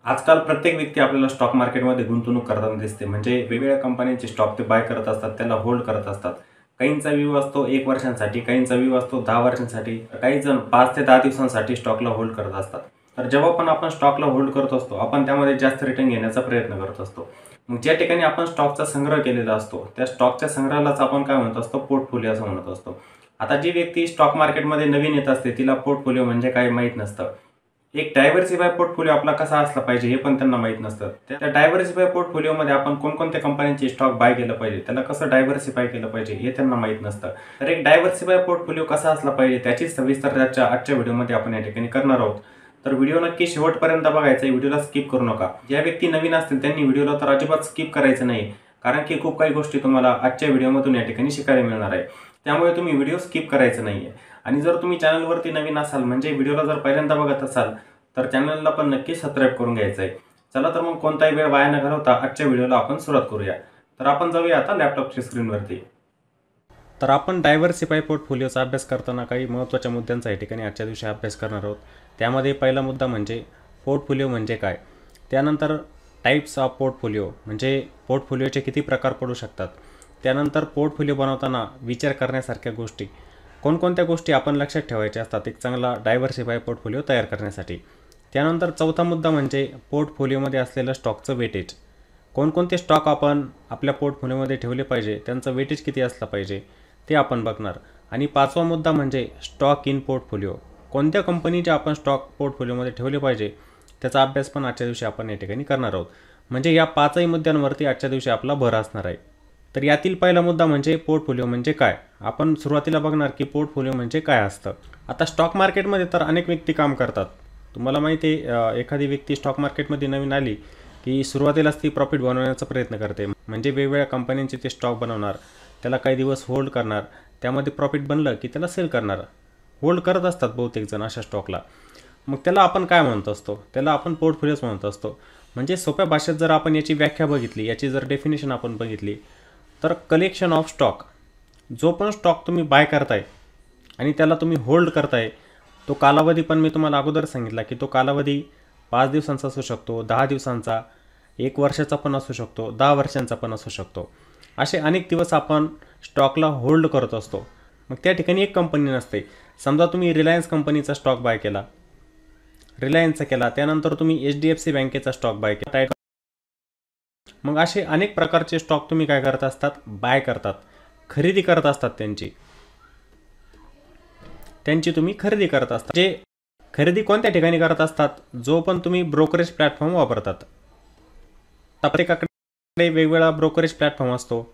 आजकाल प्रत्येक व्यक्ती आपल्याला स्टॉक मार्केटमध्ये गुंतवणूक करताना दिसते. म्हणजे वेगवेगळ्या कंपन्यांचे स्टॉक ते बाय करत असतात, त्याला होल्ड करत असतात. काहींचा व्ह्यू असतो 1 वर्षांसाठी, काहींचा व्ह्यू असतो 10 वर्षांसाठी, काही जण 5 ते 10 दिवसांसाठी स्टॉकला होल्ड करत असतात. तर जेव्हा पण आपण स्टॉकला होल्ड करत असतो, आपण त्यामध्ये जास्त रिटर्न घेण्याचा प्रयत्न करत असतो. मग ज्या ठिकाणी आपण स्टॉकचा संग्रह केलेला असतो, त्या स्टॉकच्या संग्रहालाच आपण काय म्हणत असतो, पोर्टफोलिओ असं म्हणत असतो. आता जी व्यक्ती स्टॉक मार्केटमध्ये नवीन येत असते, तिला पोर्टफोलिओ म्हणजे काय माहीत नसतं. एक डायव्हर्सिफाय पोर्टफोलिओ आपला कसा असला पाहिजे हे पण त्यांना माहीत नसतं. त्या डायव्हर्सिफाय पोर्टफोलिओमध्ये आपण कोणकोणत्या कंपन्यांचे स्टॉक बाय केलं पाहिजे, त्याला कसं डायव्हर्सिफाय केलं पाहिजे हे त्यांना माहीत नसतं. तर एक डायव्हर्सिफाय पोर्टफोलिओ कसा असला पाहिजे त्याची सविस्तर आजच्या व्हिडिओमध्ये आपण या ठिकाणी करणार आहोत. तर व्हिडिओ नक्की शेवटपर्यंत बघायचा आहे, व्हिडिओला स्किप करू नका. ज्या व्यक्ती नवीन असतील त्यांनी व्हिडिओला तर अजिबात स्किप करायचं नाही, कारण की खूप काही गोष्टी तुम्हाला आजच्या व्हिडिओमधून या ठिकाणी शिकायला मिळणार आहे. त्यामुळे तुम्ही व्हिडिओ स्किप करायचं नाहीये. आणि जर तुम्ही चॅनलवरती नवीन असाल, म्हणजे व्हिडिओला जर पहिल्यांदा बघत असाल, तर चॅनलला पण नक्की सबस्क्राईब करून घ्यायचं आहे. चला तर मग कोणताही वेळ वाया न घालवता आजच्या व्हिडिओला आपण सुरुवात करूया. तर आपण जाऊया आता लॅपटॉपच्या स्क्रीनवरती. तर आपण डायव्हर्सिफाय पोर्टफोलिओचा अभ्यास करताना काही महत्त्वाच्या मुद्द्यांचा या ठिकाणी आजच्या दिवशी अभ्यास करणार आहोत. त्यामध्ये पहिला मुद्दा म्हणजे पोर्टफोलिओ म्हणजे काय, त्यानंतर टाईप्स ऑफ पोर्टफोलिओ म्हणजे पोर्टफोलिओचे किती प्रकार पडू शकतात, त्यानंतर पोर्टफोलिओ बनवताना विचार करण्यासारख्या गोष्टी, कोणकोणत्या गोष्टी आपण लक्षात ठेवायच्या असतात एक चांगला डायव्हर्सिफाय पोर्टफोलिओ तयार करण्यासाठी. त्यानंतर चौथा मुद्दा म्हणजे पोर्टफोलिओमध्ये असलेलं स्टॉकचं वेटेज, कोणकोणते स्टॉक आपण आपल्या पोर्टफोलिओमध्ये ठेवले पाहिजे, त्यांचं वेटेज किती असलं पाहिजे ते आपण बघणार. आणि पाचवा मुद्दा म्हणजे स्टॉक इन पोर्टफोलिओ, कोणत्या कंपनीचे आपण स्टॉक पोर्टफोलिओमध्ये ठेवले पाहिजे त्याचा अभ्यास पण आजच्या दिवशी आपण या ठिकाणी करणार आहोत. म्हणजे या पाचही मुद्द्यांवरती आजच्या दिवशी आपला भर असणार आहे. तर यातील पहिला मुद्दा म्हणजे पोर्टफोलिओ म्हणजे काय. आपण सुरुवातीला बघणार की पोर्टफोलिओ म्हणजे काय असतं. आता स्टॉक मार्केटमध्ये तर अनेक व्यक्ती काम करतात. तुम्हाला माहिती आहे, एखादी व्यक्ती स्टॉक मार्केटमध्ये नवीन आली की सुरुवातीलाच ती प्रॉफिट बनवण्याचा प्रयत्न करते. म्हणजे वेगवेगळ्या कंपन्यांचे ते स्टॉक बनवणार, त्याला काही दिवस होल्ड करणार, त्यामध्ये प्रॉफिट बनलं की त्याला सेल करणार. होल्ड करत असतात बहुतेक जण अशा स्टॉकला. मग त्याला आपण काय म्हणत असतो, त्याला आपण पोर्टफोलिओच म्हणत असतो. म्हणजे सोप्या भाषेत जर आपण याची व्याख्या बघितली, याची जर डेफिनेशन आपण बघितली, तर कलेक्शन ऑफ स्टॉक, जो पण स्टॉक तुम्ही बाय करताय आणि त्याला तुम्ही होल्ड करताय, तो कालावधी पण मी तुम्हाला अगोदर सांगितला की तो कालावधी 5 दिवसांचा असू शकतो, 10 दिवसांचा, 1 वर्षाचा पण असू शकतो, 10 वर्षांचा पण असू शकतो. असे अनेक दिवस आपण स्टॉकला होल्ड करत असतो. मग त्या ठिकाणी एक कंपनी नसते. समजा तुम्ही रिलायन्स कंपनीचा स्टॉक बाय केला, रिलायन्सचा केला, त्यानंतर तुम्ही HDFC बँकेचा स्टॉक बाय केला, मग असे अनेक प्रकारचे स्टॉक तुम्ही काय करत असतात, बाय करतात, खरेदी करत असतात. त्यांची तुम्ही खरेदी करत असतात. जे खरेदी कोणत्या ठिकाणी करत असतात, जो पण तुम्ही ब्रोकरेज प्लॅटफॉर्म वापरतात. प्रत्येकाकडे वेगवेगळा ब्रोकरेज प्लॅटफॉर्म असतो.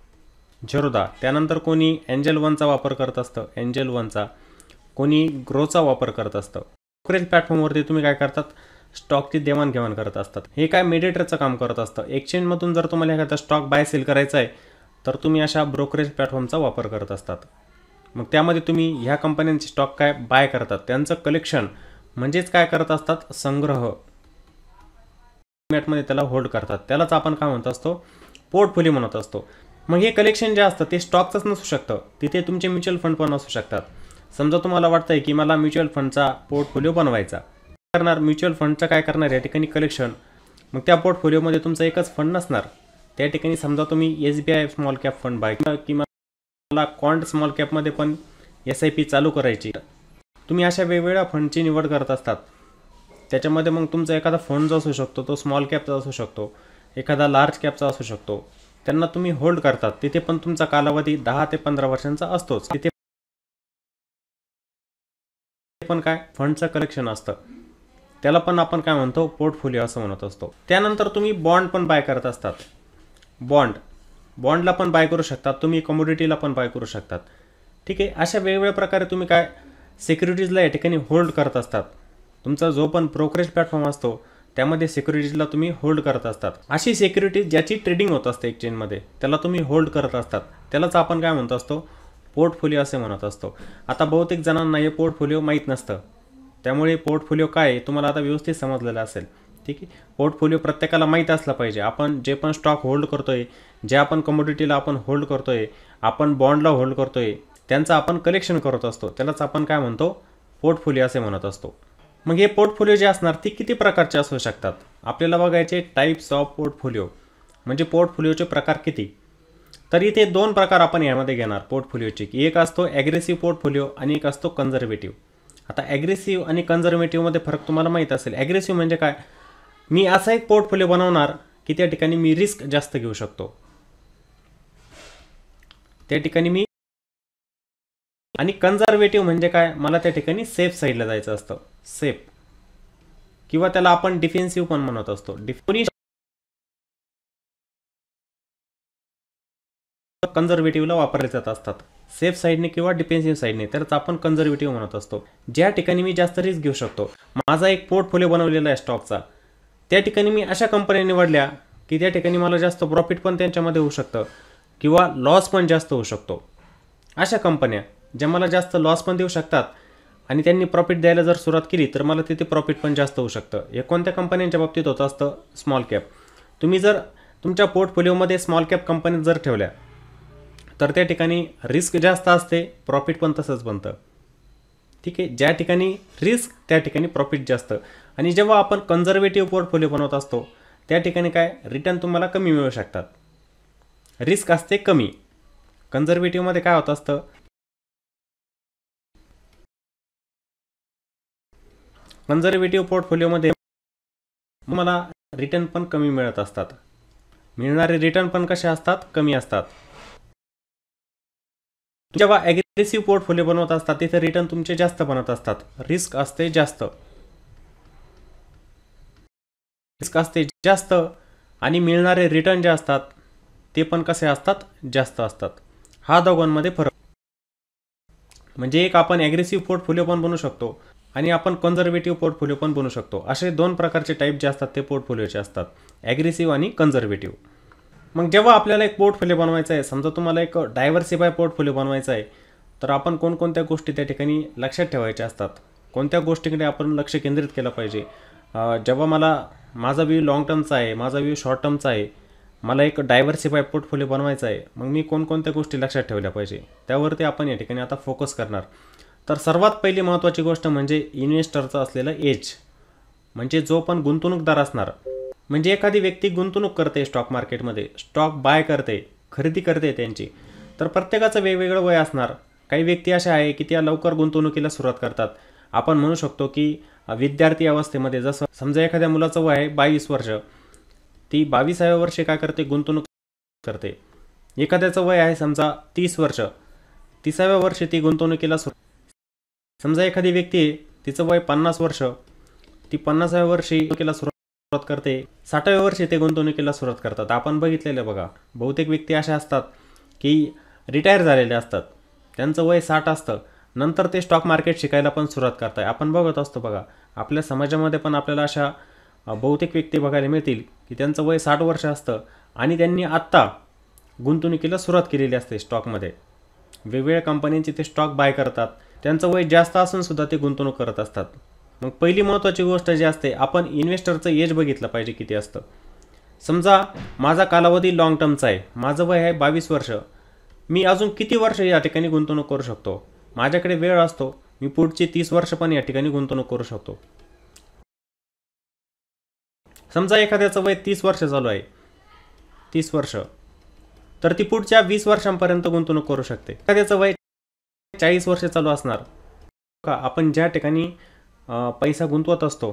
झेरोदा, त्यानंतर कोणी एंजल वनचा वापर करत असतं, एंजल वनचा, कोणी ग्रोचा वापर करत असतं. ब्रोकरेज प्लॅटफॉर्मवरती तुम्ही काय करतात, स्टॉकची देवाणघेवाण करत असतात. हे काय मेडिएटरचं काम करत असतं. एक्सचेंजमधून जर तुम्हाला एखादा स्टॉक बाय सेल करायचा आहे, तर तुम्ही अशा ब्रोकरेज प्लॅटफॉर्मचा वापर करत असतात. मग त्यामध्ये तुम्ही ह्या कंपन्यांचे स्टॉक काय बाय करतात, त्यांचं कलेक्शन म्हणजेच काय करत असतात, संग्रह, मध्ये त्याला होल्ड करतात. त्यालाच आपण काय म्हणत असतो, पोर्टफोलिओ म्हणत असतो. मग हे कलेक्शन जे असतं ते स्टॉकचंच नसू शकतं, तिथे तुमचे म्युच्युअल फंड पण असू शकतात. समजा तुम्हाला वाटतंय की मला म्युच्युअल फंडचा पोर्टफोलिओ बनवायचा, करणार म्युच्युअल फंडचं काय करणार या ठिकाणी कलेक्शन. मग त्या पोर्टफोलिओमध्ये तुमचा एकच फंड नसणार. त्या ठिकाणी समजा तुम्ही SBI small cap fund buy किंवा मला क्वांट स्मॉल कॅपमध्ये पण SIP चालू करायची, तुम्ही अशा वेगवेगळ्या फंडची निवड करत असतात. त्याच्यामध्ये मग तुमचा एखादा फंड जो असू शकतो तो स्मॉल कॅपचा असू शकतो, एखादा लार्ज कॅपचा असू शकतो. त्यांना तुम्ही होल्ड करतात. तिथे पण तुमचा कालावधी 10 ते 15 वर्षांचा असतोच. तिथे पण काय फंडचं कलेक्शन असतं, त्याला पण आपण काय म्हणतो, पोर्टफोलिओ असं म्हणत असतो. त्यानंतर तुम्ही बॉन्ड पण बाय करत असतात. बॉन्डला पण बाय करू शकतात तुम्ही, कमोडिटीला पण बाय करू शकतात. ठीक आहे. अशा वेगवेगळ्या प्रकारे तुम्ही काय सिक्युरिटीजला या ठिकाणी होल्ड करत असतात. तुमचा जो पण ब्रोकरेज प्लॅटफॉर्म असतो त्यामध्ये सिक्युरिटीजला तुम्ही होल्ड करत असतात. अशी सिक्युरिटीज ज्याची ट्रेडिंग होत असते एक्सचेंजमध्ये, त्याला तुम्ही होल्ड करत असतात. त्यालाच आपण काय म्हणत असतो, पोर्टफोलिओ असे म्हणत असतो. आता बहुतेक जणांना हे पोर्टफोलिओ माहीत नसतं, त्यामुळे पोर्टफोलिओ काय आहे तुम्हाला आता व्यवस्थित समजलेलं असेल. ठीक आहे. पोर्टफोलिओ प्रत्येकाला माहीत असला पाहिजे. आपण जे पण स्टॉक होल्ड करतोय, जे आपण कमोडिटीला आपण होल्ड करतोय, आपण बॉन्डला होल्ड करतोय, त्यांचं आपण कलेक्शन करत असतो. त्यालाच आपण काय म्हणतो, पोर्टफोलिओ असे म्हणत असतो. मग हे पोर्टफोलिओ जे असणार ते किती प्रकारचे असू शकतात आपल्याला बघायचे, टाईप्स ऑफ पोर्टफोलिओ म्हणजे पोर्टफोलिओचे प्रकार किती. तर इथे दोन प्रकार आपण यामध्ये घेणार पोर्टफोलिओचे, की एक असतो ॲग्रेसिव्ह पोर्टफोलिओ आणि एक असतो कन्झर्वेटिव्ह. आता ॲग्रेसिव्ह आणि कन्झर्वेटिव्हमध्ये फरक तुम्हाला माहीत असेल. ॲग्रेसिव्ह म्हणजे काय, मी असा एक पोर्टफोलिओ बनवणार की त्या ठिकाणी मी रिस्क जास्त घेऊ शकतो, त्या ठिकाणी मी. आणि कन्झर्वेटिव्ह म्हणजे काय, मला त्या ठिकाणी सेफ साईडला जायचं असतं, सेफ, किंवा त्याला आपण डिफेन्सिव्ह पण म्हणत असतो. कन्झर्वेटिव्हला वापरले जात असतात, सेफ साईडने किंवा डिफेन्सिव्ह साईडने, त्यालाच आपण कन्झर्वेटिव्ह म्हणत असतो. ज्या ठिकाणी मी जास्त रिस्क घेऊ शकतो, माझा एक पोर्टफोलिओ बनवलेला आहे स्टॉकचा, त्या ठिकाणी मी अशा कंपन्या निवडल्या की त्या ठिकाणी मला जास्त प्रॉफिट पण त्यांच्यामध्ये होऊ शकतं किंवा लॉस पण जास्त होऊ शकतो. अशा कंपन्या ज्या मला जास्त लॉस पण देऊ शकतात आणि त्यांनी प्रॉफिट द्यायला जर सुरुवात केली तर मला तिथे प्रॉफिट पण जास्त होऊ शकतं. हे कोणत्या कंपन्यांच्या बाबतीत होत असतं, स्मॉल कॅप. तुम्ही जर तुमच्या पोर्टफोलिओमध्ये स्मॉल कॅप कंपनी जर ठेवल्या तर त्या ठिकाणी रिस्क जास्त असते, प्रॉफिट पण तसंच बनतं. ठीक आहे, ज्या ठिकाणी रिस्क त्या ठिकाणी प्रॉफिट जास्त. आणि जेव्हा आपण कन्झर्वेटिव्ह पोर्टफोलिओ बनवत असतो त्या ठिकाणी काय, रिटर्न तुम्हाला कमी मिळू शकतात, रिस्क असते कमी. कन्झर्वेटिव्हमध्ये काय होत असतं, कन्झर्वेटिव्ह पोर्टफोलिओमध्ये मला रिटर्न पण कमी मिळत असतात, मिळणारे रिटर्न पण कसे असतात, कमी असतात. जेव्हा ॲग्रेसिव्ह पोर्टफोलिओ बनवत असतात तिथे रिटर्न तुमचे जास्त बनत असतात, रिस्क असते जास्त, रिस्क असते जास्त आणि मिळणारे रिटर्न जे असतात ते पण कसे असतात, जास्त असतात. हा दोघांमध्ये फरक. म्हणजे एक आपण ॲग्रेसिव्ह पोर्टफोलिओ पण बनवू शकतो आणि आपण कन्झर्वेटिव्ह पोर्टफोलिओ पण बनवू शकतो. असे दोन प्रकारचे टाईप जे असतात ते पोर्टफोलिओचे असतात, ॲग्रेसिव्ह आणि कन्झर्वेटिव्ह. मग जेव्हा आपल्याला एक पोर्टफोलिओ बनवायचा आहे, समजा तुम्हाला एक डायव्हर्सिफाय पोर्टफोलिओ बनवायचा आहे, तर आपण कोणकोणत्या गोष्टी त्या ठिकाणी लक्षात ठेवायच्या असतात, कोणत्या गोष्टीकडे आपण लक्ष केंद्रित केलं पाहिजे. जेव्हा माझा व्ह्यू लॉंग टर्मचा आहे, माझा व्ह्यू शॉर्ट टर्मचा आहे, मला एक डायव्हर्सिफाय पोर्टफोलिओ बनवायचा आहे, मग मी कोणकोणत्या गोष्टी लक्षात ठेवल्या पाहिजे त्यावरती आपण या ठिकाणी आता फोकस करणार. तर सर्वात पहिली महत्त्वाची गोष्ट म्हणजे इन्व्हेस्टरचा असलेला एज, म्हणजे जो पण गुंतवणूकदार असणार. म्हणजे एखादी व्यक्ती गुंतवणूक करते स्टॉक मार्केटमध्ये, स्टॉक बाय करते, खरेदी करते त्यांची, तर प्रत्येकाचं वेगवेगळं वय असणार. काही व्यक्ती अशा आहे की त्या लवकर गुंतवणुकीला सुरुवात करतात. आपण म्हणू शकतो की विद्यार्थी अवस्थेमध्ये, जसं समजा एखाद्या मुलाचं वय आहे 22 वर्ष, ती 22व्या वर्षी काय करते, गुंतवणूक करते. एखाद्याचं वय आहे समजा 30 वर्ष, 30व्या वर्षी ती गुंतवणुकीला समजा एखादी व्यक्ती आहे तिचं वय 50 वर्ष, ती 50व्या वर्षी गुंतवणुकीला सुरुवात करते, 60व्या वर्षी ते गुंतवणुकीला सुरुवात करतात. आपण बघितलेलं बघा, बहुतेक व्यक्ती अशा असतात की रिटायर झालेले असतात, त्यांचं वय 60 असतं, नंतर ते स्टॉक मार्केट शिकायला पण सुरुवात करताय. आपण बघत असतो बघा, आपल्या समाजामध्ये पण आपल्याला अशा बहुतेक व्यक्ती बघायला मिळतील की त्यांचं वय 60 वर्ष असतं आणि त्यांनी आत्ता गुंतवणुकीला सुरुवात केलेली असते स्टॉकमध्ये. वेगवेगळ्या कंपन्यांचे ते स्टॉक बाय करतात, त्यांचं वय जास्त असून सुद्धा ते गुंतवणूक करत असतात. मग पहिली महत्त्वाची गोष्ट जी असते, आपण इन्व्हेस्टरचं एज बघितलं पाहिजे किती असतं. समजा माझा कालावधी लॉंग टर्मचा आहे, माझं वय आहे 22 वर्ष, मी अजून किती वर्ष या ठिकाणी गुंतवणूक करू शकतो, माझ्याकडे वेळ असतो, मी पुढची 30 वर्ष पण या ठिकाणी गुंतवणूक करू शकतो. समजा एखाद्याचं वय 30 वर्ष चालू आहे, 30 वर्ष, तर ती पुढच्या 20 वर्षांपर्यंत गुंतवणूक करू शकते. एखाद्याचं वय 40 वर्ष चालू असणार का, आपण ज्या ठिकाणी पैसा गुंतवत असतो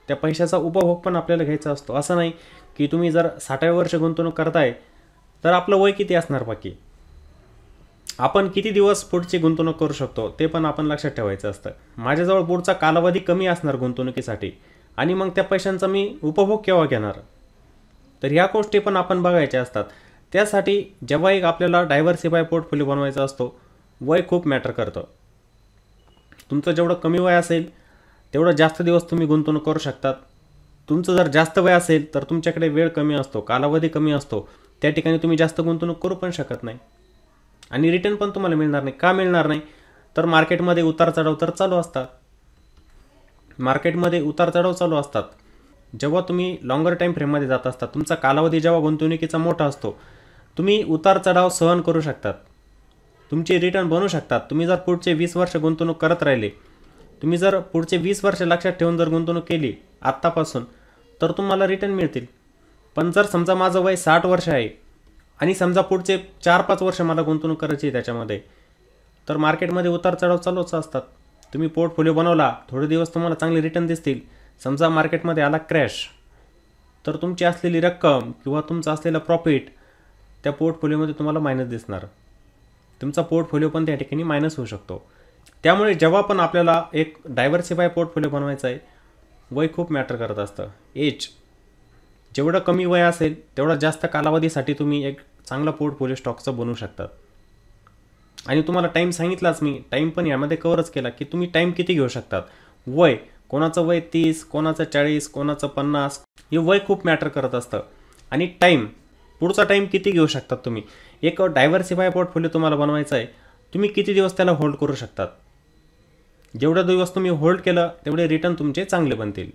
त्या पैशाचा उपभोग पण आपल्याला घ्यायचा असतो. असं नाही की तुम्ही जर 60व्या वर्ष गुंतवणूक करताय तर आपलं वय किती असणार, बाकी आपण किती दिवस पुढची गुंतवणूक करू शकतो ते पण आपण लक्षात ठेवायचं असतं. माझ्याजवळ पुढचा कालावधी कमी असणार गुंतवणुकीसाठी आणि मग त्या पैशांचा मी उपभोग केव्हा घेणार, तर ह्या गोष्टी पण आपण बघायच्या असतात. त्यासाठी जेव्हा एक आपल्याला डायव्हर्सिफाय पोर्टफोलिओ बनवायचा असतो, वय खूप मॅटर करतं. तुमचं जेवढं कमी वय असेल तेवढं जास्त दिवस तुम्ही गुंतवणूक करू शकतात. तुमचं जर जास्त वय असेल तर तुमच्याकडे वेळ कमी असतो, कालावधी कमी असतो, त्या ठिकाणी तुम्ही जास्त गुंतवणूक करू पण शकत नाही आणि रिटर्न पण तुम्हाला मिळणार नाही. का मिळणार नाही, तर मार्केटमध्ये उतार चढाव तर चालू असतात, मार्केटमध्ये उतार चढाव चालू असतात. जेव्हा तुम्ही लॉंगर टाईम फ्रेममध्ये जात असतात, तुमचा कालावधी जेव्हा गुंतवणुकीचा मोठा असतो, तुम्ही उतार चढाव सहन करू शकतात, तुमचे रिटर्न बनवू शकतात. तुम्ही जर पुढचे 20 वर्ष गुंतवणूक करत राहिले तुम्ही जर पुढचे 20 वर्ष लक्षात ठेवून जर गुंतवणूक केली आत्तापासून तर तुम्हाला रिटर्न मिळतील. पण जर समजा माझं वय 60 वर्ष आहे आणि समजा पुढचे 4-5 वर्ष मला गुंतवणूक करायची आहे त्याच्यामध्ये, तर मार्केटमध्ये उतार चढाव चालूच असतात. तुम्ही पोर्टफोलिओ बनवला, थोडे दिवस तुम्हाला चांगले रिटर्न दिसतील, समजा मार्केटमध्ये आला क्रॅश, तर तुमची असलेली रक्कम किंवा तुमचं असलेलं प्रॉफिट त्या पोर्टफोलिओमध्ये तुम्हाला मायनस दिसणार. तुमचा पोर्टफोलिओ पण त्या ठिकाणी मायनस होऊ शकतो. त्यामुळे जेव्हा पण आपल्याला एक डायव्हर्सिफाय पोर्टफोलिओ बनवायचा आहे, वय खूप मॅटर करत असतं. एज जेवढं कमी वय असेल तेवढा जास्त कालावधीसाठी तुम्ही एक चांगला पोर्टफोलिओ स्टॉकचा बनवू शकतात. आणि तुम्हाला टाईम सांगितलाच मी, टाईम पण यामध्ये कव्हरच केला की तुम्ही टाईम किती घेऊ शकतात. वय, कोणाचं वय 30, कोणाचं 40, कोणाचं 50, हे वय खूप मॅटर करत असतं. आणि टाईम, पुढचा टाईम किती घेऊ शकतात तुम्ही. एक डायव्हर्सिफाय पोर्टफोलिओ तुम्हाला बनवायचा आहे, तुम्ही किती दिवस त्याला होल्ड करू शकतात. जेवढे दिवस तुम्ही होल्ड केलं तेवढे रिटर्न तुमचे चांगले बनतील,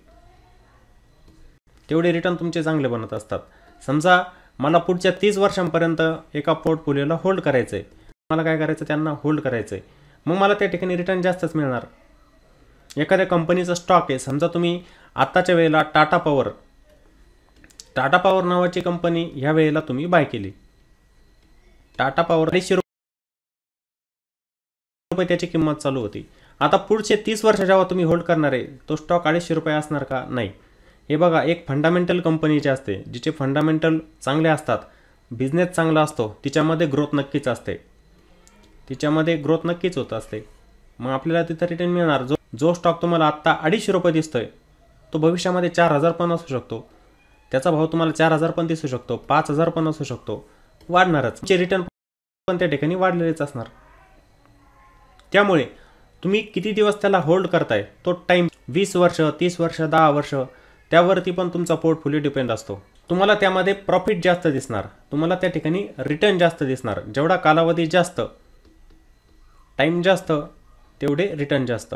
तेवढे रिटर्न तुमचे चांगले बनत असतात. समजा मला पुढच्या 30 वर्षांपर्यंत एका पोर्टफोलिओला होल्ड करायचं आहे, मला काय करायचं, त्यांना होल्ड करायचं आहे, मग मला त्या ठिकाणी रिटर्न जास्तच मिळणार. एखाद्या कंपनीचा स्टॉक आहे, समजा तुम्ही आत्ताच्या वेळेला टाटा पॉवर नावाची कंपनी ह्या वेळेला तुम्ही बाय केली. टाटा पॉवर 250 रुपये त्याची किंमत चालू होती. आता पुढचे 30 वर्ष जेव्हा तुम्ही होल्ड करणार आहे, तो स्टॉक 250 रुपये असणार का? नाही. हे बघा, एक फंडामेंटल कंपनीचे असते, जिचे फंडामेंटल चांगले असतात, बिझनेस चांगला असतो, तिच्यामध्ये ग्रोथ नक्कीच असते, तिच्यामध्ये ग्रोथ नक्कीच होत असते. मग आपल्याला तिथं रिटर्न मिळणार. जो स्टॉक तुम्हाला आत्ता 250 रुपये दिसतोय, तो भविष्यामध्ये 4000 पण असू शकतो, त्याचा भाव तुम्हाला 4000 पण दिसू शकतो, 5000 पण असू शकतो, वाढणारच. तुमचे रिटर्न पण त्या ठिकाणी वाढलेलेच असणार. त्यामुळे तुम्ही किती दिवस त्याला होल्ड करताय, तो टाईम 20 वर्ष, 30 वर्ष, 10 वर्ष, त्यावरती पण तुमचा पोर्टफोलिओ डिपेंड असतो. तुम्हाला त्यामध्ये प्रॉफिट जास्त दिसणार, तुम्हाला त्या ठिकाणी रिटर्न जास्त दिसणार. जेवढा कालावधी जास्त, टाईम जास्त, तेवढे रिटर्न जास्त.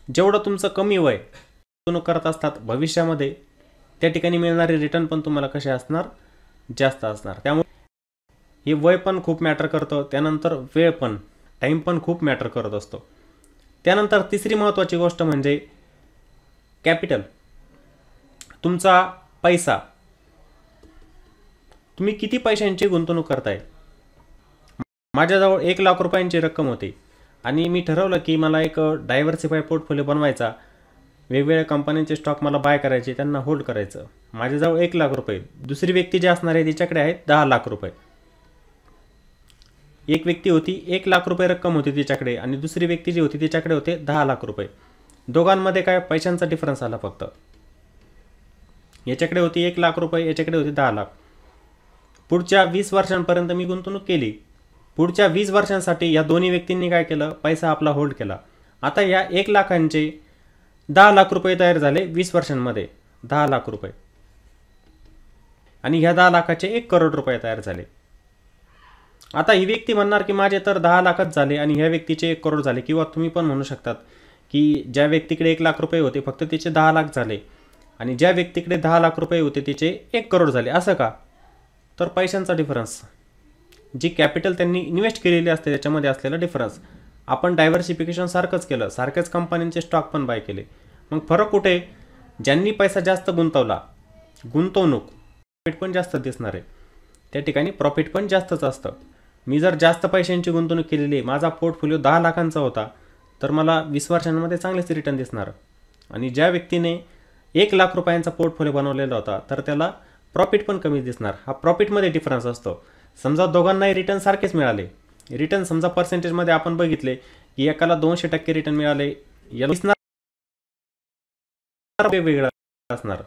जेवढं तुमचं कमी वय गुंतवणूक करत असतात, भविष्यामध्ये त्या ठिकाणी मिळणारे रिटर्न पण तुम्हाला कसे असणार, जास्त असणार. त्यामुळे हे वय पण खूप मॅटर करतं. त्यानंतर वेळ पण, टाईम पण खूप मॅटर करत असतो. त्यानंतर तिसरी महत्त्वाची गोष्ट म्हणजे कॅपिटल, तुमचा पैसा. तुम्ही किती पैशांची गुंतवणूक करताय. माझ्याजवळ 1 लाख रुपयांची रक्कम होती आणि मी ठरवलं की मला एक डायव्हर्सिफाय पोर्टफोलिओ बनवायचा, वेगवेगळ्या कंपन्यांचे स्टॉक मला बाय करायचे, त्यांना होल्ड करायचं. माझ्याजवळ 1 लाख रुपये, दुसरी व्यक्ती जी असणार आहे तिच्याकडे आहेत 10 लाख रुपये. एक व्यक्ती होती 1 लाख रुपये रक्कम होती तिच्याकडे आणि दुसरी व्यक्ती जी होती तिच्याकडे होते 10 लाख रुपये. दोघांमध्ये काय पैशांचा डिफरन्स आला फक्त. याच्याकडे होती 1 लाख रुपये, याच्याकडे होती 10 लाख. पुढच्या 20 वर्षांपर्यंत मी गुंतवणूक केली. पुढच्या 20 वर्षांसाठी या दोन्ही व्यक्तींनी काय केलं, पैसा आपला होल्ड केला. आता या 1 लाखांचे 10 लाख रुपये तयार झाले 20 वर्षांमध्ये, 10 लाख रुपये. आणि ह्या 10 लाखाचे 1 करोड रुपये तयार झाले. आता ही व्यक्ती म्हणणार की माझे तर 10 लाखच झाले आणि ह्या व्यक्तीचे 1 करोड झाले. किंवा तुम्ही पण म्हणू शकतात की ज्या व्यक्तीकडे 1 लाख रुपये होते फक्त तिचे 10 लाख झाले आणि ज्या व्यक्तीकडे 10 लाख रुपये होते तिचे 1 करोड झाले. असं का? तर पैशांचा डिफरन्स, जी कॅपिटल त्यांनी इन्व्हेस्ट केलेली असते त्याच्यामध्ये असलेला डिफरन्स. आपण डायव्हर्सिफिकेशन सारखंच केलं, सारख्याच कंपन्यांचे स्टॉक पण बाय केले. मग फरक कुठे? ज्यांनी पैसा जास्त गुंतवला, गुंतवणूक, प्रॉफिट पण जास्त दिसणार आहे. त्या ठिकाणी प्रॉफिट पण जास्तच असतं. मी जर जास्त पैशांची गुंतवणूक केलेली आहे, माझा पोर्टफोलिओ 10 लाखांचा होता, तर मला 20 वर्षांमध्ये चांगलेच रिटर्न दिसणार. आणि ज्या व्यक्तीने 1 लाख रुपयांचा पोर्टफोलिओ बनवलेला होता तर त्याला प्रॉफिट पण कमी दिसणार. हा प्रॉफिटमध्ये डिफरन्स असतो. समजा दोघांनाही रिटर्न सारखेच मिळाले, रिटर्न समजा पर्सेंटेजमध्ये आपण बघितले की एकाला 200% रिटर्न मिळाले, याला वेगवेगळा असणार.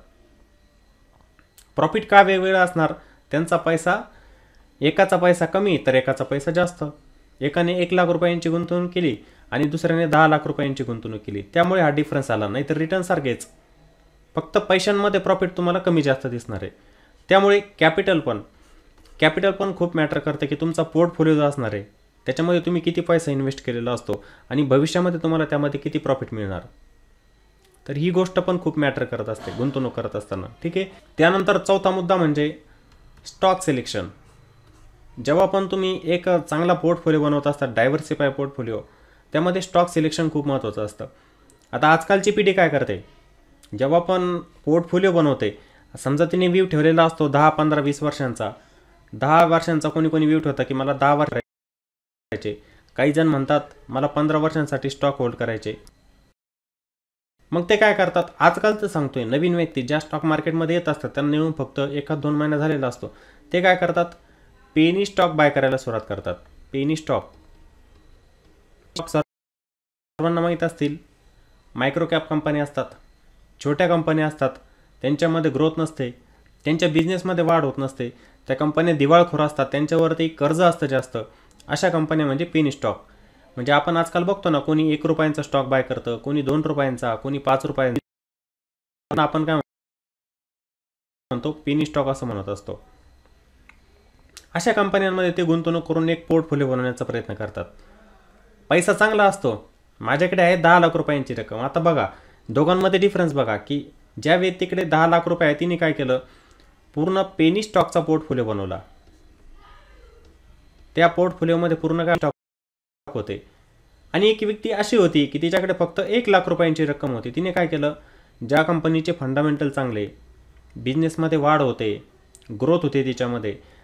प्रॉफिट का वेगवेगळा असणार? त्यांचा पैसा, एकाचा पैसा कमी तर एकाचा पैसा जास्त. एकाने 1 लाख रुपयांची गुंतवणूक केली आणि दुसऱ्याने 10 लाख रुपयांची गुंतवणूक केली, त्यामुळे हा डिफरन्स आला. नाही तर रिटर्न सारखेच, फक्त पैशांमध्ये प्रॉफिट तुम्हाला कमी जास्त दिसणार आहे. त्यामुळे कॅपिटल पण खूप मॅटर करते की तुमचा पोर्टफोलिओ जो असणार आहे त्याच्यामध्ये तुम्ही किती पैसा इन्व्हेस्ट केलेला असतो आणि भविष्यामध्ये तुम्हाला त्यामध्ये किती प्रॉफिट मिळणार. तर ही गोष्ट पण खूप मॅटर करत असते गुंतवणूक करत असताना. ठीक आहे. त्यानंतर चौथा मुद्दा म्हणजे स्टॉक सिलेक्शन. जेव्हा पण तुम्ही एक चांगला पोर्टफोलिओ बनवत असता, डायव्हर्सिफाय पोर्टफोलिओ, त्यामध्ये स्टॉक सिलेक्शन खूप महत्त्वाचं असतं. आता आजकालची पिढी काय करते, जेव्हा पण पोर्टफोलिओ बनवते, समजा तिने व्ह्यू ठेवलेला असतो 10, 15, 20 वर्षांचा. 10 वर्षांचा कोणी व्ह्यू ठेवता की मला 10 वर्ष करायचे. काही जण म्हणतात मला 15 वर्षांसाठी स्टॉक होल्ड करायचे. मग ते काय करतात, आजकाल तर सांगतोय, नवीन व्यक्ती ज्या स्टॉक मार्केटमध्ये येत असतात त्यांना येऊन फक्त 1-2 महिना झालेला असतो, ते काय करतात, पेनी स्टॉक बाय करायला सुरुवात करतात. पेनी स्टॉक सर्वांना माहीत असतील, मायक्रो कॅप कंपनी असतात, छोट्या कंपन्या असतात, त्यांच्यामध्ये ग्रोथ नसते, त्यांच्या बिझनेसमध्ये वाढ होत नसते, त्या कंपन्या दिवाळखोर असतात, त्यांच्यावरती कर्ज असतं जास्त. अशा कंपन्या म्हणजे पेनी स्टॉक. म्हणजे आपण आजकाल बघतो ना, कोणी 1 रुपयांचा स्टॉक बाय करतं, कोणी 2 रुपयांचा, कोणी 5 रुपयांचा. आपण काय म्हणतो, पेनी स्टॉक असं म्हणत असतो. अशा कंपन्यांमध्ये ते गुंतवणूक करून एक पोर्टफोलिओ बनवण्याचा प्रयत्न करतात. पैसा चांगला असतो. माझ्याकडे आहे 10 लाख रुपयांची रक्कम. आता बघा, दोघांमध्ये डिफरन्स बघा, की ज्या व्यक्तीकडे 10 लाख रुपये आहे तिने काय केलं, पूर्ण पेनी स्टॉकचा पोर्टफोलिओ बनवला. त्या पोर्टफोलिओमध्ये पूर्ण काय स्टॉक होते. आणि एक व्यक्ती अशी होती की तिच्याकडे फक्त 1 लाख रुपयांची रक्कम होती. तिने काय केलं, ज्या कंपनीचे फंडामेंटल चांगले, बिझनेसमध्ये वाढ होते, ग्रोथ होते,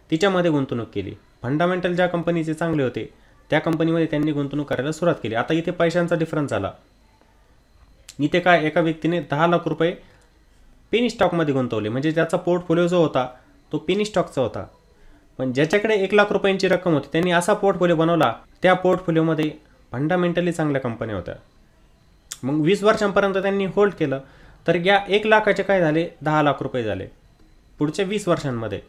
तिच्यामध्ये गुंतवणूक केली. फंडामेंटल ज्या कंपनीचे चांगले होते त्या कंपनीमध्ये त्यांनी गुंतवणूक करायला सुरुवात केली. आता इथे पैशांचा डिफरन्स झाला. इथे काय, एका व्यक्तीने 10 लाख रुपये पेनी स्टॉकमध्ये गुंतवले, म्हणजे त्याचा पोर्टफोलिओ जो होता तो पेनी स्टॉकचा होता. पण ज्याच्याकडे 1 लाख रुपयांची रक्कम होती त्यांनी असा पोर्टफोलिओ बनवला, त्या पोर्टफोलिओमध्ये फंडामेंटली चांगल्या कंपन्या होत्या. मग 20 वर्षांपर्यंत त्यांनी होल्ड केलं, तर या 1 लाखाचे काय झाले, 10 लाख रुपये झाले पुढच्या 20 वर्षांमध्ये.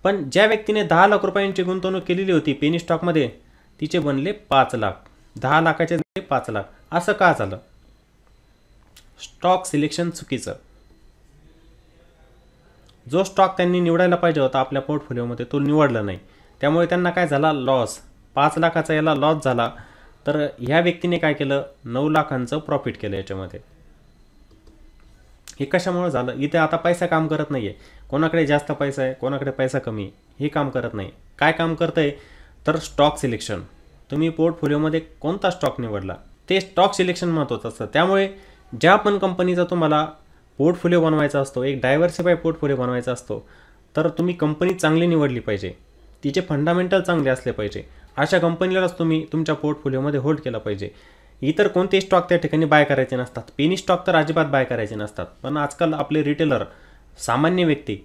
पण ज्या व्यक्तीने 10 लाख रुपयांची गुंतवणूक केलेली होती पेनी स्टॉकमध्ये, तिचे बनले 5 लाख. 10 लाखाचे झाले 5 लाख. असं का झालं, स्टॉक सिलेक्शन चुकीचं. जो स्टॉक त्यांनी निवडायला पाहिजे होता आपल्या पोर्टफोलिओमध्ये तो निवडला नाही, त्यामुळे त्यांना काय झाला, लॉस. 5 लाखाचा याला लॉस झाला. तर ह्या व्यक्तीने काय केलं, 9 लाखांचं प्रॉफिट केलं याच्यामध्ये. हे कशामुळे झालं, इथे आता पैसा काम करत नाही आहे. कोणाकडे जास्त पैसा आहे, कोणाकडे पैसा कमी, हे काम करत नाही. काय काम करतं आहे, तर स्टॉक सिलेक्शन. तुम्ही पोर्टफोलिओमध्ये कोणता स्टॉक निवडला, ते स्टॉक सिलेक्शन महत्त्वाचं असतं. त्यामुळे ज्या पण कंपनीचा तुम्हाला पोर्टफोलिओ बनवायचा असतो, एक डायव्हर्सिफाय पोर्टफोलिओ बनवायचा असतो, तर तुम्ही कंपनी चांगली निवडली पाहिजे, तिचे फंडामेंटल चांगले असले पाहिजे. अशा कंपनीलाच तुम्ही तुमच्या पोर्टफोलिओमध्ये होल्ड केला पाहिजे. इतर कोणतेही स्टॉक त्या ठिकाणी बाय करायचे नसतात. पेनी स्टॉक तर अजिबात बाय करायचे नसतात. पण आजकाल आपले रिटेलर, सामान्य व्यक्ती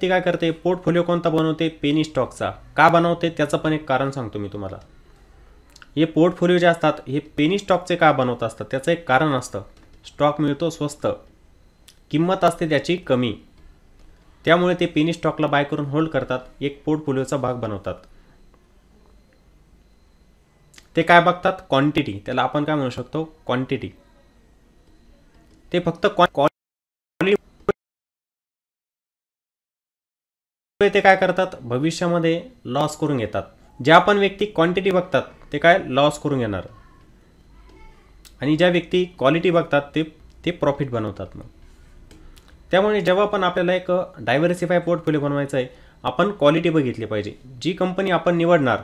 काय करते, पोर्टफोलिओ कोणता बनवते, पेनी स्टॉकचा. का बनवते त्याचं पण एक कारण सांगतो मी तुम्हाला. हे पोर्टफोलिओ जे असतात हे पेनी स्टॉकचे का बनवत असतात, त्याचं एक कारण असतं. स्टॉक मिळतो स्वस्त, किंमत असते त्याची कमी, त्यामुळे ते पेनी स्टॉकला बाय करून होल्ड करतात, एक पोर्टफोलिओचा भाग बनवतात. ते काय बघतात, क्वांटिटी. त्याला आपण काय म्हणू शकतो, क्वांटिटी. ते फक्त ते काय करतात, भविष्यामध्ये लॉस करून घेतात. ज्या पण व्यक्ती क्वांटिटी बघतात ते काय लॉस करून घेणार, आणि ज्या व्यक्ती क्वालिटी बघतात ते प्रॉफिट बनवतात. मग त्यामुळे जेव्हा पण आपल्याला एक डायव्हर्सिफाय पोर्टफोलिओ बनवायचा आहे, आपण क्वालिटी बघितली पाहिजे. जी कंपनी आपण निवडणार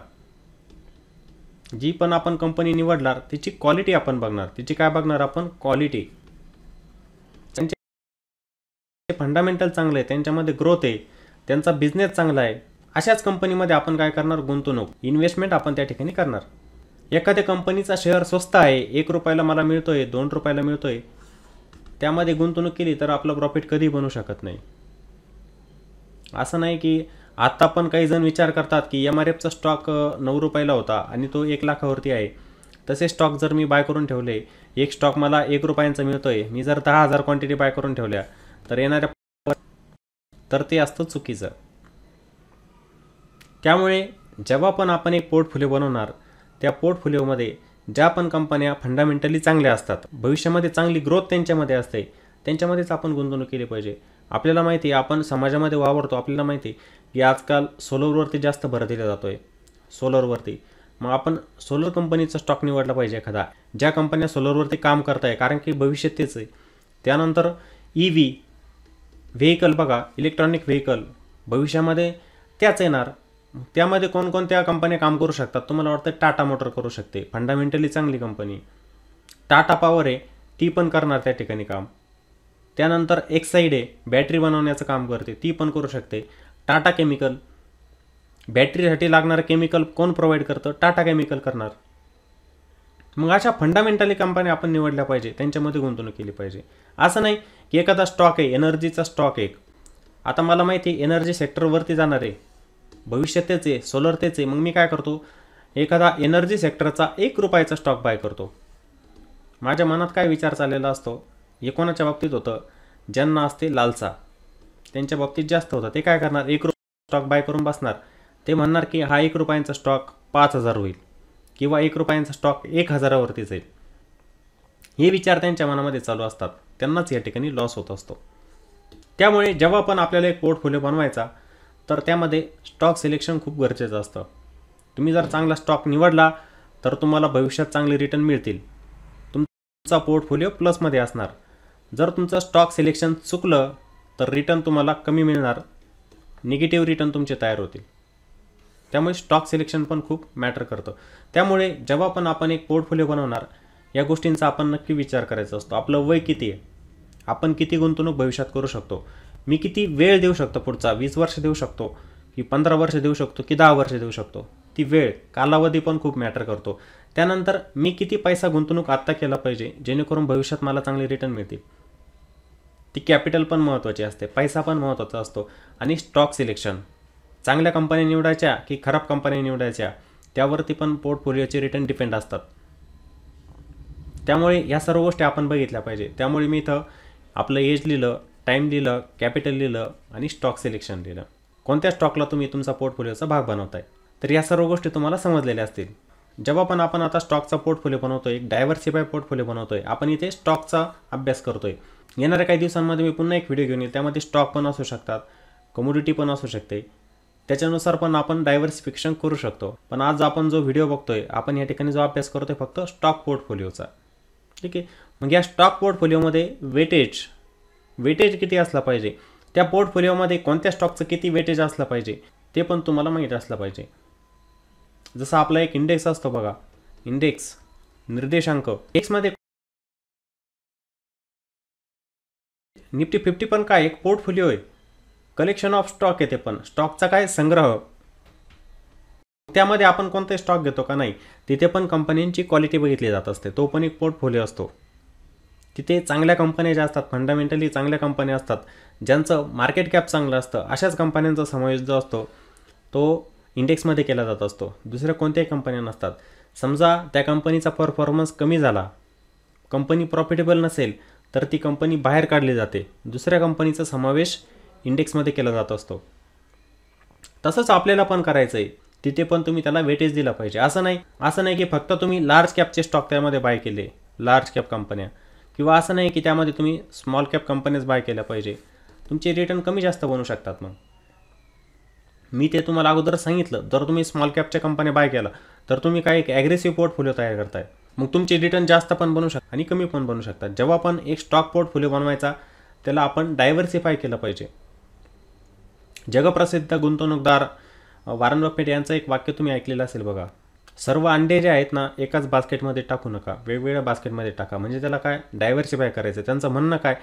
तिची क्वालिटी आपण बघणार. तिची काय बघणार आपण, क्वालिटी. त्यांचे फंडामेंटल चांगले आहे, त्यांच्यामध्ये ग्रोथ आहे, त्यांचा बिझनेस चांगला आहे, अशाच कंपनीमध्ये आपण काय करणार, गुंतवणूक, इन्व्हेस्टमेंट आपण त्या ठिकाणी करणार. एखाद्या कंपनीचा शेअर स्वस्त आहे, 1 रुपयाला मला मिळतोय, 2 रुपयाला मिळतोय, त्यामध्ये गुंतवणूक केली तर आपलं प्रॉफिट कधी बनू शकत नाही. असं नाही की आता पण काही जण विचार करतात की MRFचा स्टॉक 9 रुपयाला होता आणि तो 1 लाखावरती आहे, तसे स्टॉक जर मी बाय करून ठेवले, एक स्टॉक मला 1 रुपयांचा मिळतोय, मी जर 10,000 क्वांटिटी बाय करून ठेवल्या, तर ते असतं चुकीचं. त्यामुळे जेव्हा पण आपण एक पोर्टफोलिओ बनवणार, त्या पोर्टफोलिओमध्ये ज्या पण कंपन्या फंडामेंटली चांगल्या असतात, भविष्यामध्ये चांगली ग्रोथ त्यांच्यामध्ये असते, त्यांच्यामध्येच आपण गुंतवणूक केली पाहिजे. आपल्याला माहिती आहे, आपण समाजामध्ये वावरतो, आपल्याला माहिती आहे की आजकाल सोलरवरती जास्त भर दिला जातो आहे, सोलरवरती. मग आपण सोलर कंपनीचा स्टॉक निवडला पाहिजे एखादा, ज्या कंपन्या सोलरवरती काम करत आहे, कारण की भविष्य तेच आहे. त्यानंतर EV व्हेकल बघा, इलेक्ट्रॉनिक व्हेकल, भविष्यामध्ये त्याच येणार. त्यामध्ये कोणकोणत्या कंपन्या काम करू शकतात तुम्हाला वाटतं? टाटा मोटर करू शकते, फंडामेंटली चांगली कंपनी. टाटा पॉवर आहे, ती पण करणार त्या ठिकाणी काम. त्यानंतर एक्साईड आहे, बॅटरी बनवण्याचं काम करते, ती पण करू शकते. टाटा केमिकल, बॅटरीसाठी लागणारं केमिकल कोण प्रोव्हाइड करतं? टाटा केमिकल करणार. मग अशा फंडामेंटली कंपन्या आपण निवडल्या पाहिजे, त्यांच्यामध्ये गुंतवणूक केली पाहिजे. असं नाही की एखादा स्टॉक आहे, एनर्जीचा स्टॉक आहे, आता मला माहिती आहे एनर्जी सेक्टरवरती जाणार आहे, भविष्य तेच आहे, सोलर तेच आहे, मग मी काय करतो, एखादा एनर्जी सेक्टरचा ₹1 स्टॉक बाय करतो. माझ्या मनात काय विचार चाललेला असतो, हे कोणाच्या बाबतीत होतं, ज्यांना असते लालसा, त्यांच्या बाबतीत जास्त होतं. ते काय करणार, ₹1 स्टॉक बाय करून बसणार. ते म्हणणार की हा ₹1 स्टॉक 5,000 होईल किंवा ₹1 स्टॉक 1,000वरती जाईल. हे विचार त्यांच्या मनामध्ये चालू असतात, त्यांनाच या ठिकाणी लॉस होत असतो. त्यामुळे जेव्हा पण आपल्याला एक पोर्टफोलिओ बनवायचा तर त्यामध्ये स्टॉक सिलेक्शन खूप गरजेचं असतं. तुम्ही जर चांगला स्टॉक निवडला तर तुम्हाला भविष्यात चांगले रिटर्न मिळतील, तुमचा पोर्टफोलिओ प्लसमध्ये असणार. जर तुमचं स्टॉक सिलेक्शन चुकलं तर रिटर्न तुम्हाला कमी मिळणार, निगेटिव्ह रिटर्न तुमचे तयार होतील. त्यामुळे स्टॉक सिलेक्शन पण खूप मॅटर करतं. त्यामुळे जेव्हा पण आपण एक पोर्टफोलिओ बनवणार या गोष्टींचा आपण नक्की विचार करायचा असतो. आपलं वय किती आहे, आपण किती गुंतवणूक भविष्यात करू शकतो, मी किती वेळ देऊ शकतो, पुढचा 20 वर्ष देऊ शकतो की 15 वर्ष देऊ शकतो की 10 वर्ष देऊ शकतो, ती वेळ कालावधी पण खूप मॅटर करतो. त्यानंतर मी किती पैसा गुंतवणूक आत्ता केला पाहिजे जेणेकरून भविष्यात मला चांगले रिटर्न मिळतील, ती कॅपिटल पण महत्त्वाची असते, पैसा पण महत्त्वाचा असतो. आणि स्टॉक सिलेक्शन, चांगल्या कंपन्या निवडायच्या की खराब कंपन्या निवडायच्या त्यावरती पण पोर्टफोलिओचे रिटर्न डिपेंड असतात. त्यामुळे या सर्व गोष्टी आपण बघितल्या पाहिजे. त्यामुळे मी इथं आपलं एज लिहिलं, टाईम लिहिलं, कॅपिटल लिहिलं आणि स्टॉक सिलेक्शन लिहिलं. कोणत्या स्टॉकला तुम्ही तुमचा पोर्टफोलिओचा भाग बनवताय, तर या सर्व गोष्टी तुम्हाला समजलेल्या असतील. जेव्हा पण आपण आता स्टॉकचा पोर्टफोलिओ बनवतोय, एक डायव्हर्सिफाय पोर्टफोलिओ बनवतोय, आपण इथे स्टॉकचा अभ्यास करतोय. येणाऱ्या काही दिवसांमध्ये मी पुन्हा एक व्हिडिओ घेऊन येईल, त्यामध्ये स्टॉक पण असू शकतात, कमोडिटी पण असू शकते, त्याच्यानुसार पण आपण डायव्हर्सिफिकेशन करू शकतो. पण आज आपण जो व्हिडिओ बघतोय, आपण या ठिकाणी जो अभ्यास करतोय फक्त स्टॉक पोर्टफोलिओचा. ठीक आहे. मग या स्टॉक पोर्टफोलिओमध्ये वेटेज किती असला पाहिजे, त्या पोर्टफोलिओमध्ये कोणत्या स्टॉकचं किती वेटेज असलं पाहिजे ते पण तुम्हाला माहीत असलं पाहिजे. जसं आपला एक इंडेक्स असतो बघा, इंडेक्स निर्देशांक, इंडेक्समध्ये निफ्टी 50 पण काय एक पोर्टफोलिओ आहे, कलेक्शन ऑफ स्टॉक आहे, ते पण स्टॉकचा काय संग्रह. त्यामध्ये आपण कोणते स्टॉक घेतो का नाही, तिथे पण कंपन्यांची क्वालिटी बघितली जात असते, तो पण एक पोर्टफोलिओ असतो. तिथे चांगल्या कंपन्या ज्या असतात, फंडामेंटली चांगल्या कंपन्या असतात, ज्यांचं मार्केट कॅप चांगलं असतं, अशाच कंपन्यांचा समावेश जो असतो तो इंडेक्समध्ये केला जात असतो. दुसऱ्या कोणत्याही कंपन्या नसतात. समजा त्या कंपनीचा परफॉर्मन्स कमी झाला, कंपनी प्रॉफिटेबल नसेल तर ती कंपनी बाहेर काढली जाते, दुसऱ्या कंपनीचा समावेश इंडेक्समध्ये केला जात असतो. तसंच आपल्याला पण करायचं आहे, तिथे पण तुम्ही त्याला वेटेज दिला पाहिजे. असं नाही की फक्त तुम्ही लार्ज कॅपचे स्टॉक त्यामध्ये बाय केले, लार्ज कॅप कंपन्या, किंवा असं नाही की त्यामध्ये तुम्ही स्मॉल कॅप कंपनीज बाय केल्या पाहिजे, तुमचे रिटर्न कमी जास्त बनू शकतात. मग मी ते तुम्हाला अगोदर सांगितलं, जर तुम्ही स्मॉल कॅपच्या कंपन्या बाय केला तर तुम्ही काय एक ॲग्रेसिव्ह पोर्टफोलिओ तयार करताय, मग तुमचे रिटर्न जास्त पण बनू शकतात आणि कमी पण बनू शकतात. जेव्हा पण एक स्टॉक पोर्टफोलिओ बनवायचा त्याला आपण डायव्हर्सिफाय केलं पाहिजे. जगप्रसिद्ध गुंतवणूकदार वॉरन बफेट यांचं एक वाक्य तुम्ही ऐकलेलं असेल बघा, सर्व अंडे जे आहेत ना एकाच बास्केटमध्ये टाकू नका, वेगवेगळ्या बास्केटमध्ये टाका. म्हणजे त्याला काय डायव्हर्सिफाय करायचं. त्यांचं म्हणणं काय